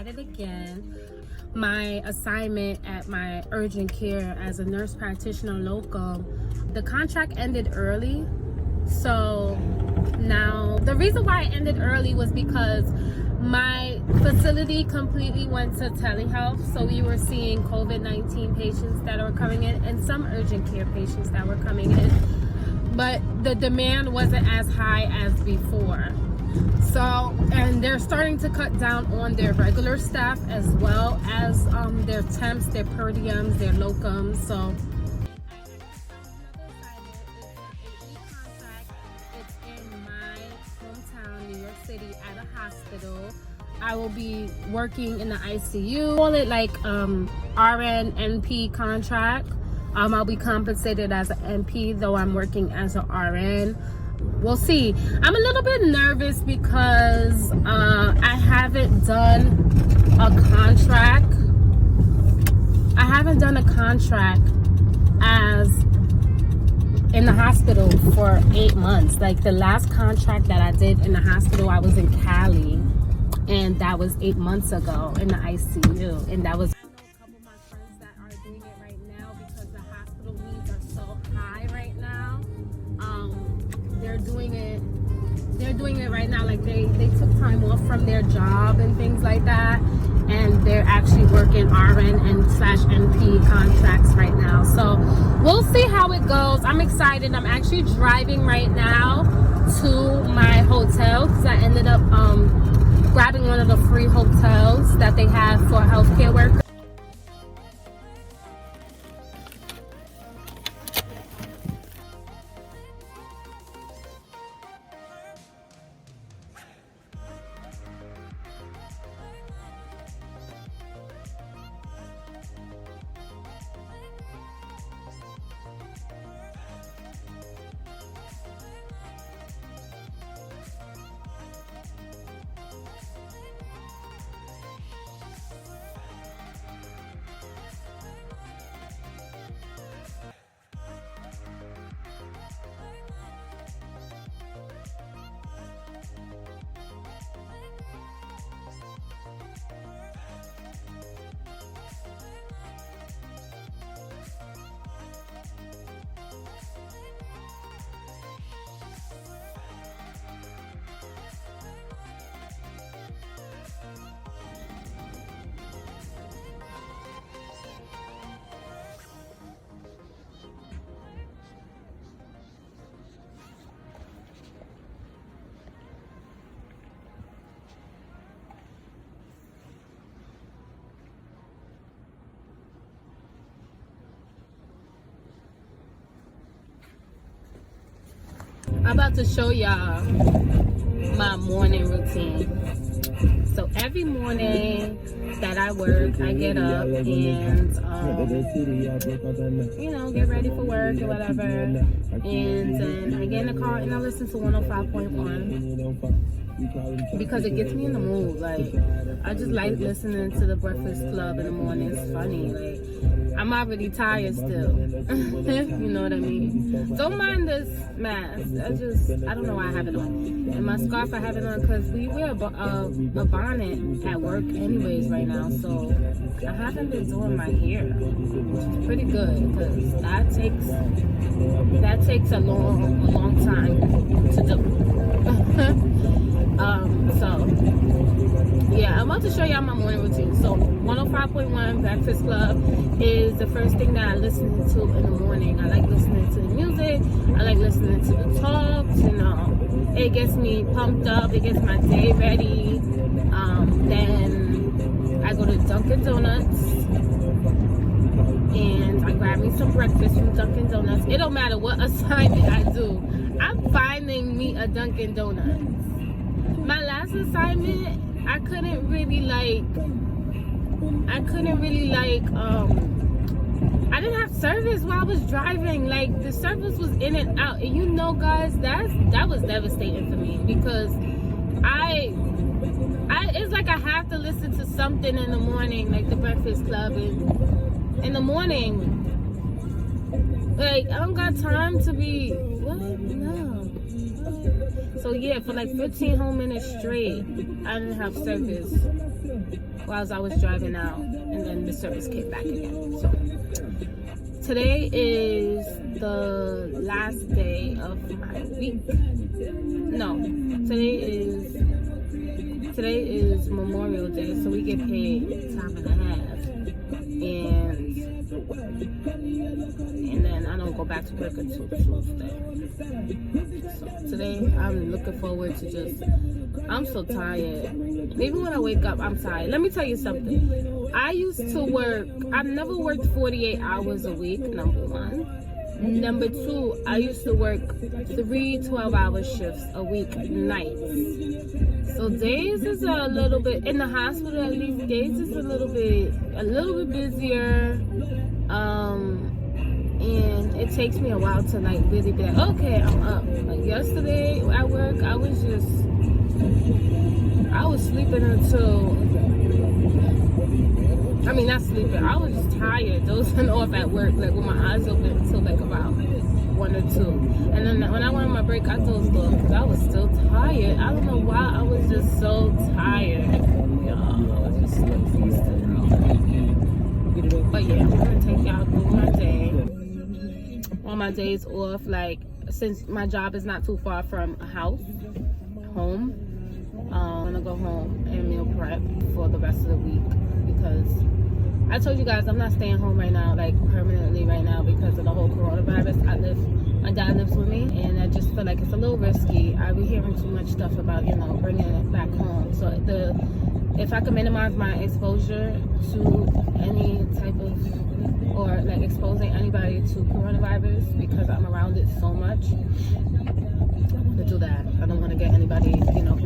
at it again. My assignment at my urgent care as a nurse practitioner local, the contract ended early. So now the reason why it ended early was because my facility completely went to telehealth. So we were seeing COVID-19 patients that were coming in and some urgent care patients that were coming in, but the demand wasn't as high as before. So, and they're starting to cut down on their regular staff as well as their temps, their per diems, their locums. So it's in my hometown, New York City, at a hospital. I will be working in the ICU. Call it like RN NP contract. I'll be compensated as an NP, though I'm working as an RN. We'll see. I'm a little bit nervous because I haven't done a contract. I haven't done a contract as in the hospital for 8 months. Like the last contract that I did in the hospital, I was in Cali, and that was 8 months ago in the ICU, and that was. I know a couple of my friends that are doing it right now because the hospital needs are so high right now. They're doing it right now. Like they took time off from their job and things like that, and they're actually working RN and /NP contracts right now. So we'll see how it goes. I'm excited. I'm actually driving right now to my hotel because I ended up grabbing one of the free hotels that they have for healthcare workers. I'm about to show y'all my morning routine. So every morning that I work, I get up and you know, get ready for work or whatever, and then I get in the car and I listen to 105.1 because it gets me in the mood. Like I just like listening to the Breakfast Club in the morning. It's funny. Like I'm already tired still. You know what I mean? Don't mind this mask. I don't know why I have it on. And my scarf, I have it on because we wear a bonnet at work anyways right now. So I haven't been doing my hair, which is pretty good because that takes a long time to do. So yeah, I'm about to show y'all my morning routine. So 105.1 Breakfast Club is the first thing that I listen to in the morning. I like listening to the music. I like listening to the talks. You know, it gets me pumped up. It gets my day ready. Then I go to Dunkin' Donuts and I grab me some breakfast from Dunkin' Donuts. It don't matter what assignment I do. I'm finding me a Dunkin' Donuts. My last assignment, I couldn't really like, I didn't have service while I was driving. Like the service was in and out, and you know guys, that was devastating for me because it's like I have to listen to something in the morning, like the Breakfast Club, and in the morning, like I don't got time to be, what? No. So yeah, for like 15 whole minutes straight, I didn't have service. while I was driving out, and then the service came back again. So today is the last day of my week. No, today is Memorial Day, so we get paid time and a half, and then I don't go back to work until Tuesday. So today I'm looking forward to I'm so tired. Even when I wake up, I'm tired. Let me tell you something. I used to work, I've never worked 48 hours a week, number one. Number two, I used to work 3 12-hour shifts a week, nights. So days is a little bit, in the hospital at least, days is a little bit busier. And it takes me a while to like really be like, okay, I'm up. Like yesterday at work, I was sleeping until, not sleeping, I was just tired, dozing off at work, like with my eyes open until like about 1 or 2. And then when I went on my break, I dozed off because I was still tired. I don't know why, I was just so tired. Y'all, I was just so exhausted. But yeah, I'm gonna take y'all through my day. On my days off, like since my job is not too far from a home, I'm gonna go home and meal prep for the rest of the week, because I told you guys I'm not staying home right now, like permanently right now, because of the whole coronavirus. My dad lives with me, and I just feel like it's a little risky. I be hearing too much stuff about, bringing it back home. So if I can minimize my exposure to any type of, or like exposing anybody to coronavirus, because I'm around it so much, to do that. I don't want to get anybody, infected or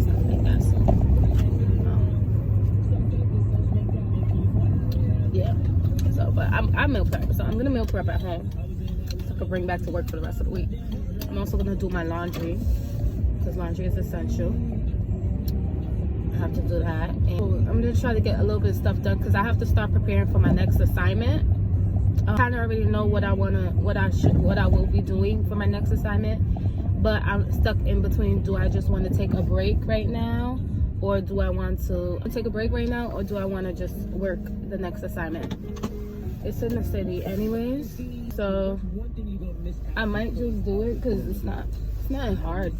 stuff like that. So, yeah. So, but I'm meal prep, so I'm gonna meal prep at home, so I can bring back to work for the rest of the week. I'm also gonna do my laundry, because laundry is essential. I have to do that, and I'm gonna try to get a little bit of stuff done, because I have to start preparing for my next assignment. I kind of already know what I will be doing for my next assignment, but I'm stuck in between. Do I just want to take a break right now, or do I want to take a break right now, or do I want to just work the next assignment? It's in the city anyways, so I might just do it, because it's not hard.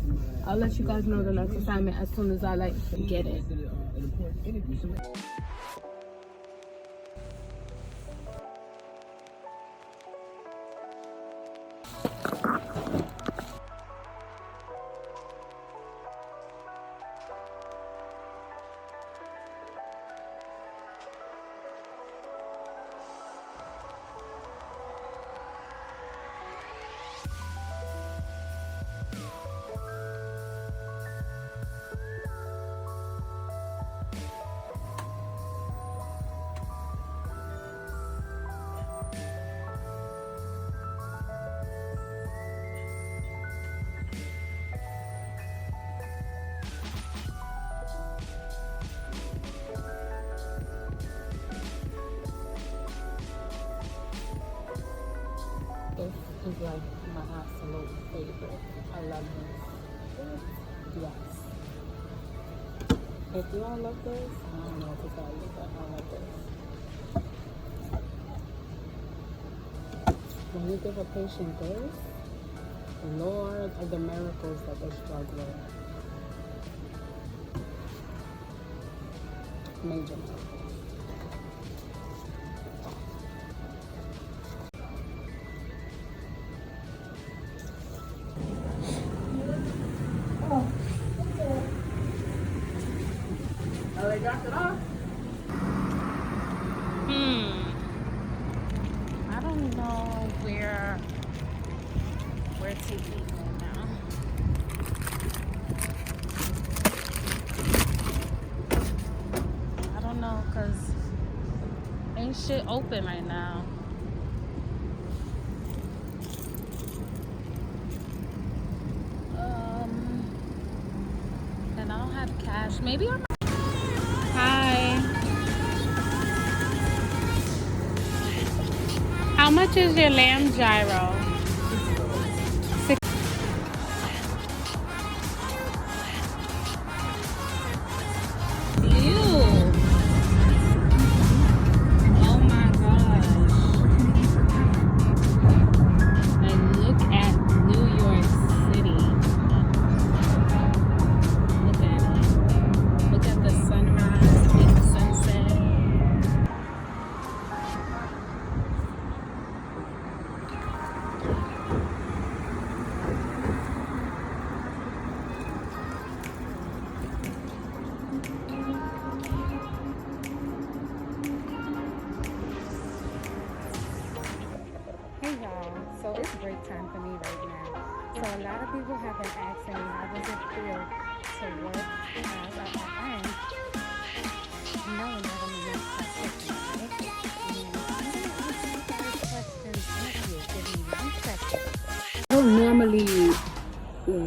I'll let you guys know the next assignment as soon as I get it. This is like my absolute favorite. I love this. Yes. If you all love this, I don't know what to tell you, but I love this. When you give a patient this, Lord of the miracles that they struggle. Major miracles. Oh, they dropped it off? I don't know where to eat right now. I don't know, because ain't shit open right now. And I don't have cash. Maybe I'm... Hi. How much is your lamb gyro? Ew. a lot of people have been asking me how does it feel to work as an RN, knowing that I'm a nurse practitioner, right? And I'm going to answer you guys' questions in here. Give me 1 second. I don't normally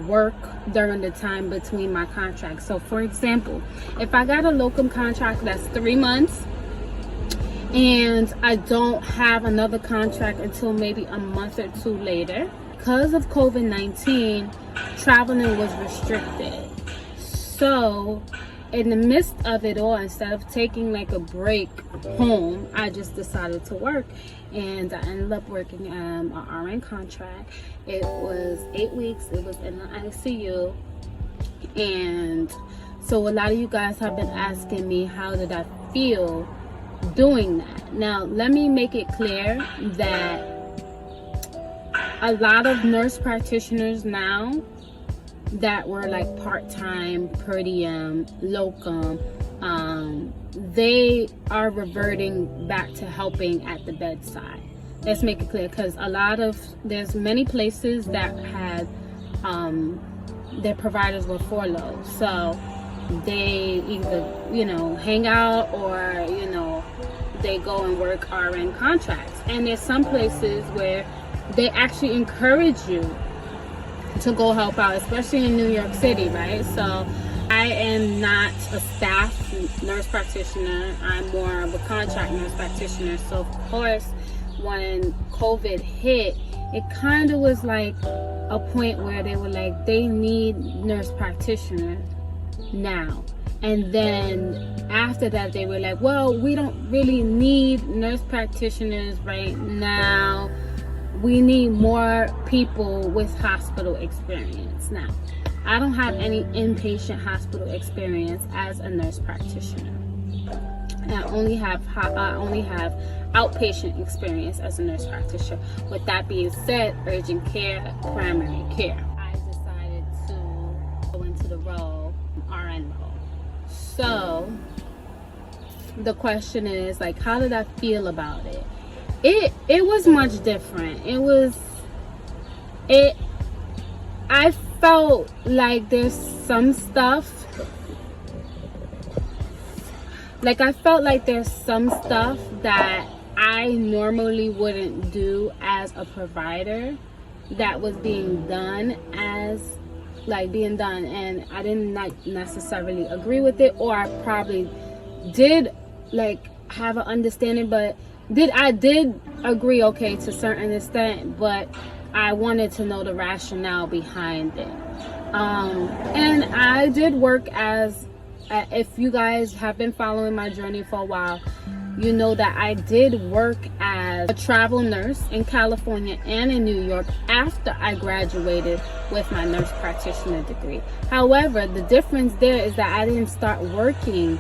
work during the time between my contracts. So for example, if I got a locum contract that's 3 months and I don't have another contract until maybe a month or 2 later, because of COVID-19, traveling was restricted. So in the midst of it all, instead of taking like a break home, I just decided to work, and I ended up working an RN contract. It was 8 weeks. It was in the ICU, and so a lot of you guys have been asking me how did I feel doing that. Now let me make it clear that a lot of nurse practitioners now that were like part-time, per diem, locum, they are reverting back to helping at the bedside. Let's make it clear, because there's many places that had their providers were furloughed, so they either hang out or they go and work RN contracts. And there's some places where they actually encourage you to go help out, especially in New York City, right? So I am not a staff nurse practitioner. I'm more of a contract nurse practitioner. So of course, when COVID hit, it kind of was like a point where they were like, they need nurse practitioners now. And then after that, they were like, well, we don't really need nurse practitioners right now. We need more people with hospital experience. Now, I don't have any inpatient hospital experience as a nurse practitioner. I only have outpatient experience as a nurse practitioner. With that being said, urgent care, primary care. I decided to go into the role, RN role. So the question is, like, how did I feel about it? It was much different. I felt like there's some stuff, that I normally wouldn't do as a provider that was being done, and I didn't necessarily agree with it, or I probably did have an understanding, but I did agree, okay, to a certain extent, but I wanted to know the rationale behind it. And I did work as, if you guys have been following my journey for a while, you know that I did work as a travel nurse in California and in New York after I graduated with my nurse practitioner degree. However, the difference there is that I didn't start working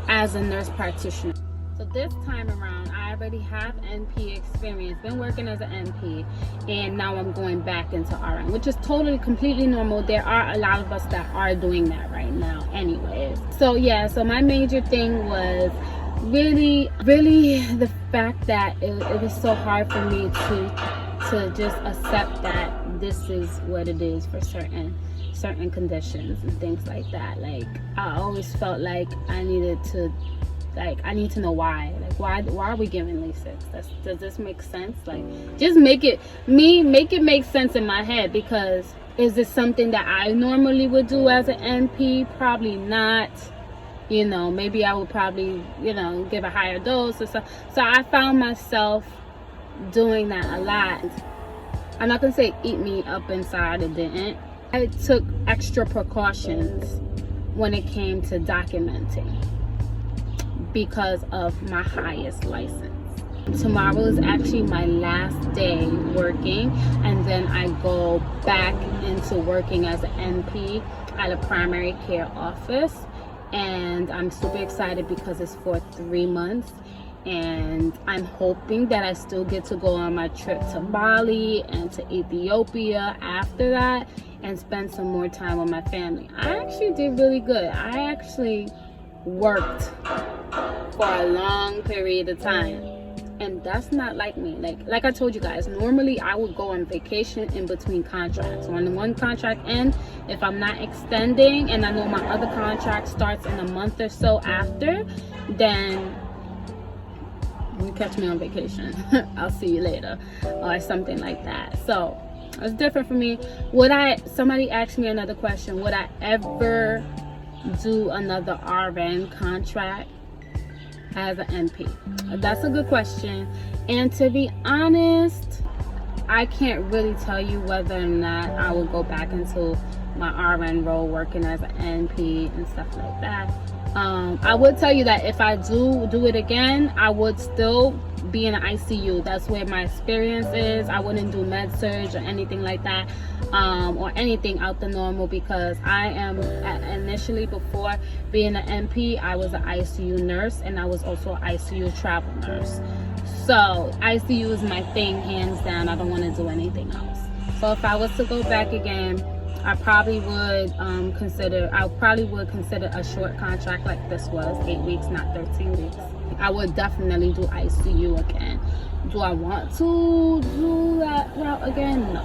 as a nurse practitioner. So this time around, I already have NP experience, been working as an NP, and now I'm going back into RN, which is totally, completely normal. There are a lot of us that are doing that right now anyways. So yeah, so my major thing was really the fact that it was so hard for me to just accept that this is what it is for certain conditions and things like that. Like, I always felt like I need to know why. Why are we giving Lasix? Does this make sense? Just make it make sense in my head, because is this something that I normally would do as an NP? Probably not. Maybe I would probably, give a higher dose or so. So I found myself doing that a lot. I'm not gonna say eat me up inside, it didn't. I took extra precautions when it came to documenting, because of my highest license. Tomorrow is actually my last day working, and then I go back into working as an NP at a primary care office, and I'm super excited because it's for 3 months, and I'm hoping that I still get to go on my trip to Bali and to Ethiopia after that and spend some more time with my family. I actually did really good. I actually worked for a long period of time. and that's not like me. Like I told you guys, normally I would go on vacation in between contracts. When one contract ends, if I'm not extending and I know my other contract starts in a month or so after, then you catch me on vacation. I'll see you later, or something like that. So it's different for me. Somebody asked me another question, would I ever do another RN contract as an NP? That's a good question, and to be honest, I can't really tell you whether or not I will go back into my RN role working as an NP and stuff like that. I would tell you that if I do it again, I would still be in the ICU. That's where my experience is. I wouldn't do med surge or anything like that, or anything out the normal, because I am initially, before being an NP, I was an ICU nurse, and I was also an ICU travel nurse. So ICU is my thing, hands down. I don't want to do anything else. So if I was to go back again, I probably would consider a short contract like this was, 8 weeks, not 13 weeks. I would definitely do ICU again. Do I want to do that route again? No.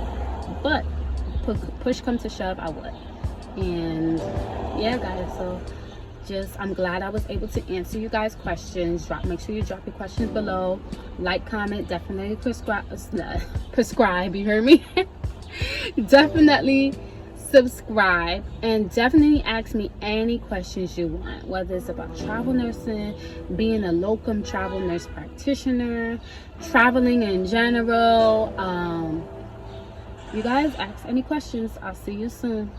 But push come to shove, I would. And yeah, guys, so I'm glad I was able to answer you guys' questions. Make sure you drop your questions below. Like, comment, definitely prescribe, you heard me? Definitely subscribe, and definitely ask me any questions you want, whether it's about travel nursing, being a locum travel nurse practitioner, traveling in general. You guys ask any questions. I'll see you soon.